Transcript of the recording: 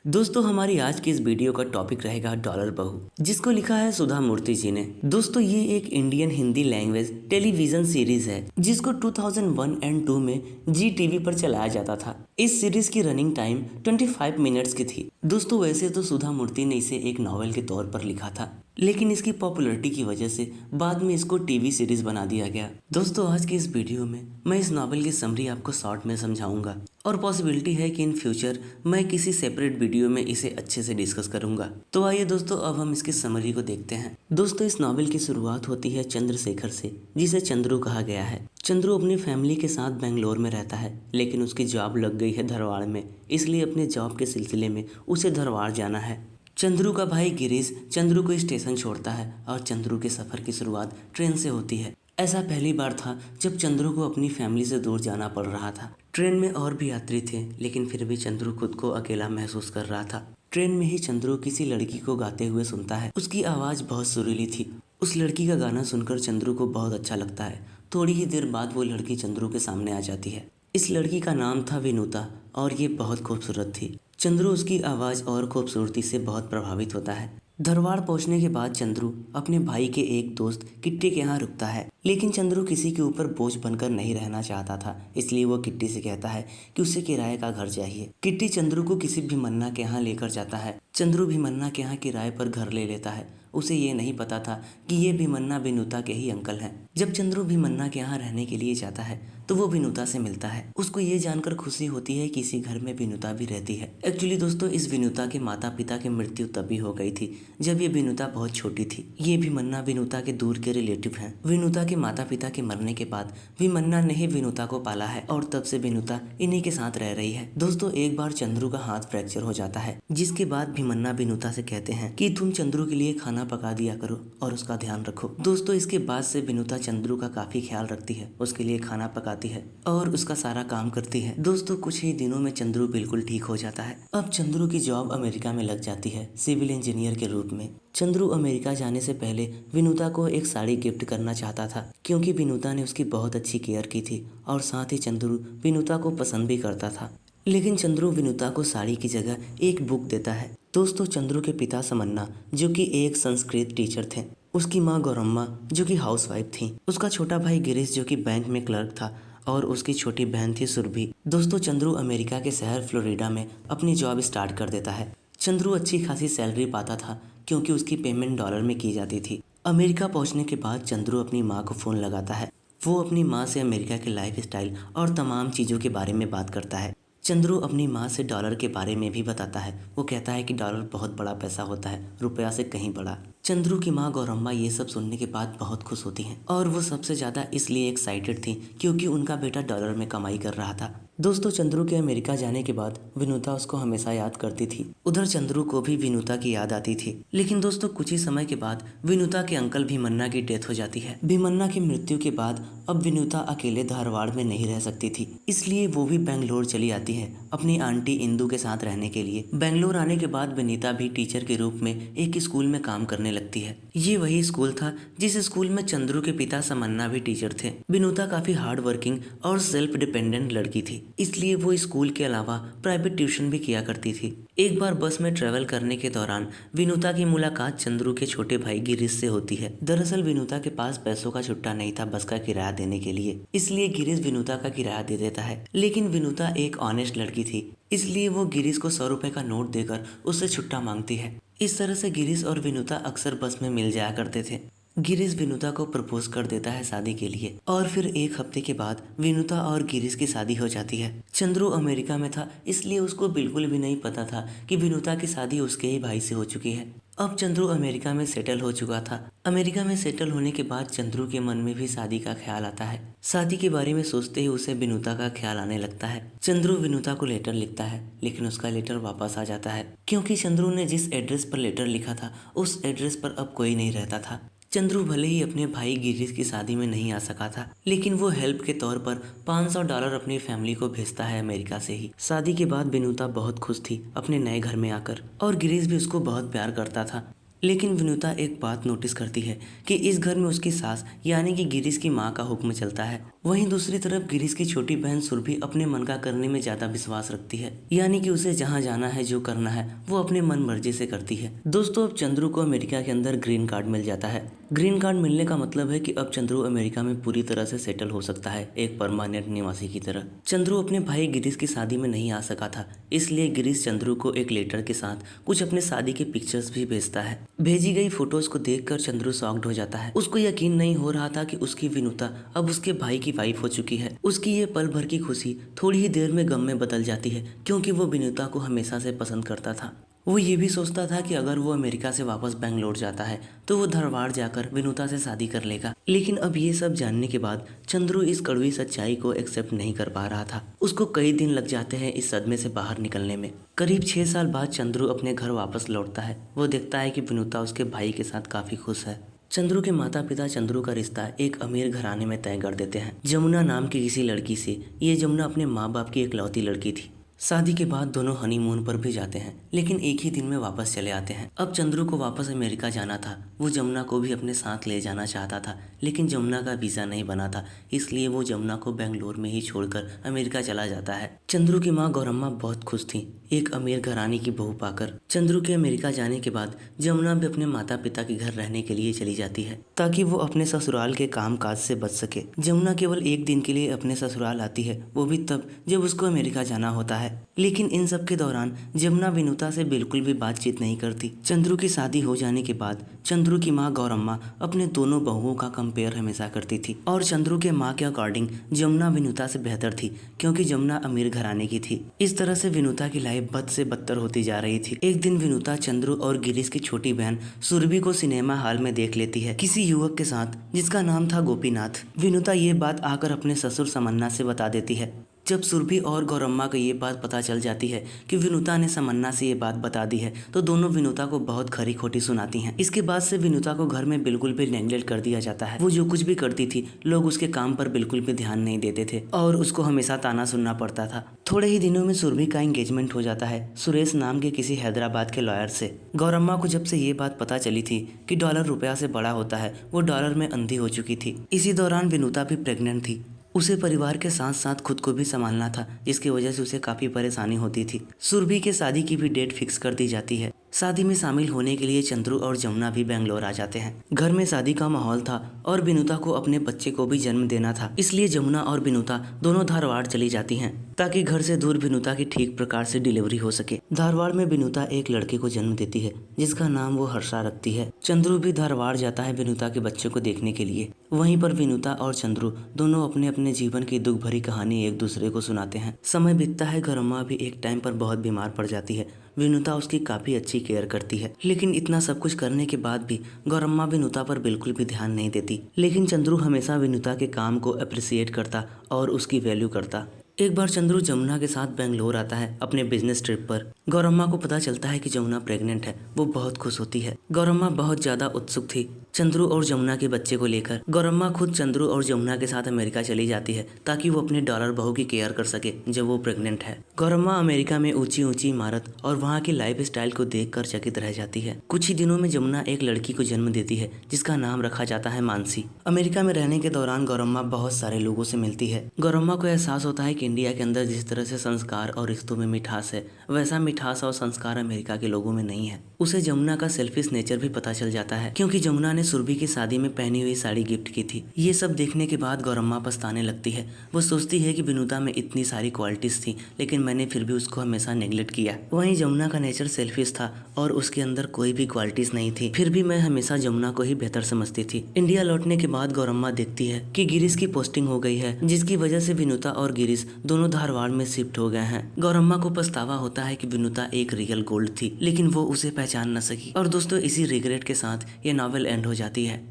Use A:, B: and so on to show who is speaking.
A: दोस्तों हमारी आज की इस वीडियो का टॉपिक रहेगा डॉलर बहू, जिसको लिखा है सुधा मूर्ति जी ने। दोस्तों ये एक Indian Hindi language television series है जिसको 2001 एंड 2 में जी टीवी पर चलाया जाता था। इस सीरीज की रनिंग टाइम 25 मिनट्स की थी। दोस्तों वैसे तो सुधा मूर्ति ने इसे एक नॉवेल के तौर पर लिखा था, लेकिन इसकी पॉपुलैरिटी की वजह से बाद में इसको टीवी सीरीज बना दिया गया। दोस्तों आज की इस वीडियो में मैं इस नॉवेल की समरी आपको शॉर्ट में समझाऊंगा और पॉसिबिलिटी है कि इन फ्यूचर मैं किसी सेपरेट वीडियो में इसे अच्छे से डिस्कस करूंगा। तो आइए दोस्तों अब हम इसकी समरी को देखते हैं। दोस्तों इस नॉवेल की शुरुआत होती है चंद्रशेखर से, जिसे चंद्रू कहा गया है। चंद्रू अपनी फैमिली के साथ बेंगलोर में रहता है, लेकिन उसकी जॉब लग गई है धारवाड़ में, इसलिए अपने जॉब के सिलसिले में उसे धारवाड़ जाना है। चंद्रू का भाई गिरीश चंद्रू को स्टेशन छोड़ता है और चंद्रू के सफ़र की शुरुआत ट्रेन से होती है। ऐसा पहली बार था जब चंद्रू को अपनी फैमिली से दूर जाना पड़ रहा था। ट्रेन में और भी यात्री थे, लेकिन फिर भी चंद्रू खुद को अकेला महसूस कर रहा था। ट्रेन में ही चंद्रू किसी लड़की को गाते हुए सुनता है। उसकी आवाज़ बहुत सुरीली थी। उस लड़की का गाना सुनकर चंद्रू को बहुत अच्छा लगता है। थोड़ी ही देर बाद वो लड़की चंद्रू के सामने आ जाती है। इस लड़की का नाम था विनुता और ये बहुत खूबसूरत थी। चंद्रू उसकी आवाज़ और खूबसूरती से बहुत प्रभावित होता है। धारवाड़ पहुंचने के बाद चंद्रू अपने भाई के एक दोस्त किट्टी के यहाँ रुकता है, लेकिन चंद्रू किसी के ऊपर बोझ बनकर नहीं रहना चाहता था, इसलिए वो किट्टी से कहता है कि उसे किराए का घर चाहिए। किट्टी चंद्रू को किसी भीमन्ना के यहाँ लेकर जाता है। चंद्रू भीमन्ना के यहाँ किराए पर घर ले लेता है। उसे ये नहीं पता था कि ये भीमन्ना विनुता के ही अंकल हैं। जब चंद्रू भीमन्ना के यहाँ रहने के लिए जाता है तो वो विनुता से मिलता है। उसको ये जानकर खुशी होती है कि इसी घर में विनुता भी रहती है। एक्चुअली दोस्तों इस विनुता के माता पिता की मृत्यु तभी हो गई थी जब ये विनुता बहुत छोटी थी। ये भीमन्ना विनुता के दूर के रिलेटिव हैं। विनुता के माता पिता के मरने के बाद भीमन्ना ने ही विनुता को पाला है और तब से विनुता इन्हीं के साथ रह रही है। दोस्तों एक बार चंद्रू का हाथ फ्रैक्चर हो जाता है, जिसके बाद भीमन्ना विनुता से कहते हैं कि तुम चंद्रू के लिए खाना पका दिया करो और उसका ध्यान रखो। दोस्तों इसके बाद से विनुता चंद्रू का काफी ख्याल रखती है, उसके लिए खाना पकाती है और उसका सारा काम करती है। दोस्तों कुछ ही दिनों में चंद्रू बिल्कुल ठीक हो जाता है। अब चंद्रू की जॉब अमेरिका में लग जाती है, सिविल इंजीनियर के रूप में। चंद्रू अमेरिका जाने से पहले विनुता को एक साड़ी गिफ्ट करना चाहता था, क्योंकि विनुता ने उसकी बहुत अच्छी केयर की थी और साथ ही चंद्रू विनुता को पसंद भी करता था। लेकिन चंद्रू विनुता को साड़ी की जगह एक बुक देता है। दोस्तों चंद्रू के पिता समन्ना जो कि एक संस्कृत टीचर थे, उसकी माँ गौरम्मा जो कि हाउसवाइफ थी, उसका छोटा भाई गिरीश जो कि बैंक में क्लर्क था और उसकी छोटी बहन थी सुरभि। दोस्तों चंद्रू अमेरिका के शहर फ्लोरिडा में अपनी जॉब स्टार्ट कर देता है। चंद्रू अच्छी खासी सैलरी पाता था क्योंकि उसकी पेमेंट डॉलर में की जाती थी। अमेरिका पहुंचने के बाद चंद्रू अपनी माँ को फ़ोन लगाता है। वो अपनी माँ से अमेरिका के लाइफ स्टाइल और तमाम चीज़ों के बारे में बात करता है। चंद्रू अपनी माँ से डॉलर के बारे में भी बताता है। वो कहता है कि डॉलर बहुत बड़ा पैसा होता है, रुपया से कहीं बड़ा। चंद्रू की माँ गौरम्मा ये सब सुनने के बाद बहुत खुश होती हैं और वो सबसे ज़्यादा इसलिए एक्साइटेड थी क्योंकि उनका बेटा डॉलर में कमाई कर रहा था। दोस्तों चंद्रू के अमेरिका जाने के बाद विनुता उसको हमेशा याद करती थी। उधर चंद्रू को भी विनुता की याद आती थी। लेकिन दोस्तों कुछ ही समय के बाद विनुता के अंकल भीमन्ना की डेथ हो जाती है। भीमन्ना की मृत्यु के बाद अब विनुता अकेले धारवाड़ में नहीं रह सकती थी, इसलिए वो भी बेंगलोर चली आती है अपनी आंटी इंदू के साथ रहने के लिए। बेंगलोर आने के बाद विनीता भी टीचर के रूप में एक स्कूल में काम करने लगती है। ये वही स्कूल था जिस स्कूल में चंद्रू के पिता समन्ना भी टीचर थे। विनुता काफी हार्ड वर्किंग और सेल्फ डिपेंडेंट लड़की थी, इसलिए वो स्कूल के अलावा प्राइवेट ट्यूशन भी किया करती थी। एक बार बस में ट्रेवल करने के दौरान विनुता की मुलाकात चंद्रू के छोटे भाई गिरीश से होती है। दरअसल विनुता के पास पैसों का छुट्टा नहीं था बस का किराया देने के लिए, इसलिए गिरीश विनुता का किराया दे देता है। लेकिन विनुता एक ऑनेस्ट लड़की थी, इसलिए वो गिरीश को 100 रुपए का नोट देकर उससे छुट्टा मांगती है। इस तरह से गिरीश और विनुता अक्सर बस में मिल जाया करते थे। गिरीश विनुता को प्रपोज कर देता है शादी के लिए और फिर एक हफ्ते के बाद विनुता और गिरीश की शादी हो जाती है। चंद्रू अमेरिका में था, इसलिए उसको बिल्कुल भी नहीं पता था कि विनुता की शादी उसके ही भाई से हो चुकी है। अब चंद्रू अमेरिका में सेटल हो चुका था। अमेरिका में सेटल होने के बाद चंद्रू के मन में भी शादी का ख्याल आता है। शादी के बारे में सोचते ही उसे विनुता का ख्याल आने लगता है। चंद्रू विनुता को लेटर लिखता है, लेकिन उसका लेटर वापस आ जाता है क्योंकि चंद्रू ने जिस एड्रेस पर लेटर लिखा था उस एड्रेस पर अब कोई नहीं रहता था। चंद्रू भले ही अपने भाई गिरीश की शादी में नहीं आ सका था, लेकिन वो हेल्प के तौर पर $500 अपनी फैमिली को भेजता है अमेरिका से ही। शादी के बाद विनुता बहुत खुश थी अपने नए घर में आकर और गिरीश भी उसको बहुत प्यार करता था। लेकिन विनुता एक बात नोटिस करती है कि इस घर में उसकी सास यानी कि गिरीश की माँ का हुक्म चलता है। वहीं दूसरी तरफ गिरीश की छोटी बहन सुरभि अपने मन का करने में ज्यादा विश्वास रखती है, यानी कि उसे जहाँ जाना है, जो करना है वो अपने मन मर्जी से करती है। दोस्तों, अब चंद्रू को अमेरिका के अंदर ग्रीन कार्ड मिल जाता है। ग्रीन कार्ड मिलने का मतलब है कि अब चंद्रू अमेरिका में पूरी तरह से सेटल हो सकता है, एक परमानेंट निवासी की तरह। चंद्रू अपने भाई गिरीश की शादी में नहीं आ सका था, इसलिए गिरीश चंद्रू को एक लेटर के साथ कुछ अपने शादी के पिक्चर्स भी भेजता है। भेजी गई फोटोज को देखकर चंद्रू शॉक्ड हो जाता है। उसको यकीन नहीं हो रहा था कि उसकी विनुता अब उसके भाई की वाइफ हो चुकी है। उसकी ये पल भर की खुशी थोड़ी ही देर में गम में बदल जाती है, क्योंकि वो विनुता को हमेशा से पसंद करता था। वो ये भी सोचता था कि अगर वो अमेरिका से वापस बेंगलोर जाता है तो वो धारवाड़ जाकर विनुता से शादी कर लेगा। लेकिन अब ये सब जानने के बाद चंद्रू इस कड़वी सच्चाई को एक्सेप्ट नहीं कर पा रहा था। उसको कई दिन लग जाते हैं इस सदमे से बाहर निकलने में। करीब 6 साल बाद चंद्रू अपने घर वापस लौटता है। वो देखता है कि विनुता उसके भाई के साथ काफी खुश है। चंद्रू के माता पिता चंद्रू का रिश्ता एक अमीर घराने में तय कर देते हैं, जमुना नाम की किसी लड़की से। ये जमुना अपने माँ बाप की इकलौती लड़की थी। शादी के बाद दोनों हनीमून पर भी जाते हैं, लेकिन एक ही दिन में वापस चले आते हैं। अब चंद्रू को वापस अमेरिका जाना था। वो जमुना को भी अपने साथ ले जाना चाहता था, लेकिन जमुना का वीज़ा नहीं बना था, इसलिए वो जमुना को बेंगलोर में ही छोड़कर अमेरिका चला जाता है। चंद्रू की माँ गौरम्मा बहुत खुश थी एक अमीर घराने की बहू पाकर। चंद्रू के अमेरिका जाने के बाद जमुना भी अपने माता पिता के घर रहने के लिए चली जाती है, ताकि वो अपने ससुराल के काम काज से बच सके। जमुना केवल एक दिन के लिए अपने ससुराल आती है, वो भी तब जब उसको अमेरिका जाना होता है। लेकिन इन सब के दौरान जमुना विनुता से बिल्कुल भी बातचीत नहीं करती। चंद्रू की शादी हो जाने के बाद चंद्रू की माँ गौरम्मा अपने दोनों बहुओं का कंपेयर हमेशा करती थी, और चंद्रू के माँ के अकॉर्डिंग जमुना विनुता से बेहतर थी, क्योंकि जमुना अमीर घराने की थी। इस तरह से विनुता की लाइफ बद से बदतर होती जा रही थी। एक दिन विनुता चंद्रू और गिरीश की छोटी बहन सुरभि को सिनेमा हॉल में देख लेती है, किसी युवक के साथ जिसका नाम था गोपीनाथ। विनुता ये बात आकर अपने ससुर समन्ना से बता देती है। जब सुरभि और गौरम्मा को ये बात पता चल जाती है कि विनुता ने समन्ना से ये बात बता दी है, तो दोनों विनुता को बहुत खरी खोटी सुनाती हैं। इसके बाद से विनुता को घर में बिल्कुल भी नेग्लेक्ट कर दिया जाता है। वो जो कुछ भी करती थी, लोग उसके काम पर बिल्कुल भी ध्यान नहीं देते थे और उसको हमेशा ताना सुनना पड़ता था। थोड़े ही दिनों में सुरभि का एंगेजमेंट हो जाता है सुरेश नाम के किसी हैदराबाद के लॉयर से। गौरम्मा को जब से ये बात पता चली थी कि डॉलर रुपया से बड़ा होता है, वो डॉलर में अंधी हो चुकी थी। इसी दौरान विनुता भी प्रेग्नेंट थी। उसे परिवार के साथ साथ खुद को भी संभालना था, जिसकी वजह से उसे काफी परेशानी होती थी। सुरभि के शादी की भी डेट फिक्स कर दी जाती है। शादी में शामिल होने के लिए चंद्रू और जमुना भी बेंगलोर आ जाते हैं। घर में शादी का माहौल था और विनुता को अपने बच्चे को भी जन्म देना था, इसलिए जमुना और विनुता दोनों धारवाड़ चली जाती हैं, ताकि घर से दूर विनुता की ठीक प्रकार से डिलीवरी हो सके। धारवाड़ में विनुता एक लड़के को जन्म देती है, जिसका नाम वो हर्षा रखती है। चंद्रू भी धारवाड़ जाता है विनुता के बच्चे को देखने के लिए। वहीं पर विनुता और चंद्रू दोनों अपने अपने जीवन की दुख भरी कहानी एक दूसरे को सुनाते हैं। समय बीतता है। गौरम्मा भी एक टाइम पर बहुत बीमार पड़ जाती है। विनुता उसकी काफी अच्छी केयर करती है, लेकिन इतना सब कुछ करने के बाद भी गौरम्मा विनुता पर बिल्कुल भी ध्यान नहीं देती। लेकिन चंद्रू हमेशा विनुता के काम को अप्रिसिएट करता और उसकी वैल्यू करता। एक बार चंद्रू जमुना के साथ बेंगलोर आता है अपने बिजनेस ट्रिप पर। गौरम्मा को पता चलता है कि जमुना प्रेग्नेंट है। वो बहुत खुश होती है। गौरम्मा बहुत ज्यादा उत्सुक थी चंद्रू और जमुना के बच्चे को लेकर। गौरम्मा खुद चंद्रू और जमुना के साथ अमेरिका चली जाती है, ताकि वो अपने डॉलर बहू की केयर कर सके जब वो प्रेग्नेंट है। गौरम्मा अमेरिका में ऊंची ऊंची इमारत और वहाँ की लाइफ स्टाइल को देखकर चकित रह जाती है। कुछ ही दिनों में जमुना एक लड़की को जन्म देती है, जिसका नाम रखा जाता है मानसी। अमेरिका में रहने के दौरान गौरम्मा बहुत सारे लोगों से मिलती है। गौरम्मा को एहसास होता है कि इंडिया के अंदर जिस तरह से संस्कार और रिश्तों में मिठास है, वैसा मिठास और संस्कार अमेरिका के लोगों में नहीं है। उसे जमुना का सेल्फिश नेचर भी पता चल जाता है, क्योंकि जमुना ने सुरभि की शादी में पहनी हुई साड़ी गिफ्ट की थी। ये सब देखने के बाद गौरम्मा पछताने लगती है। वो सोचती है कि विनुता में इतनी सारी क्वालिटीज थी, लेकिन मैंने फिर भी उसको हमेशा नेग्लेक्ट किया। वहीं जमुना का नेचर सेल्फिश था और उसके अंदर कोई भी क्वालिटीज नहीं थी, फिर भी मैं हमेशा जमुना को ही बेहतर समझती थी। इंडिया लौटने के बाद गौरम्मा देखती है कि गिरीश की पोस्टिंग हो गई है, जिसकी वजह से विनुता और गिरीश दोनों धारवाड़ में शिफ्ट हो गए हैं। गौरम्मा को पछतावा होता है कि विनुता एक रियल गोल्ड थी, लेकिन वो उसे पहचान न सकी। और दोस्तों, इसी रिग्रेट के साथ ये नॉवेल एंड हो जाती है।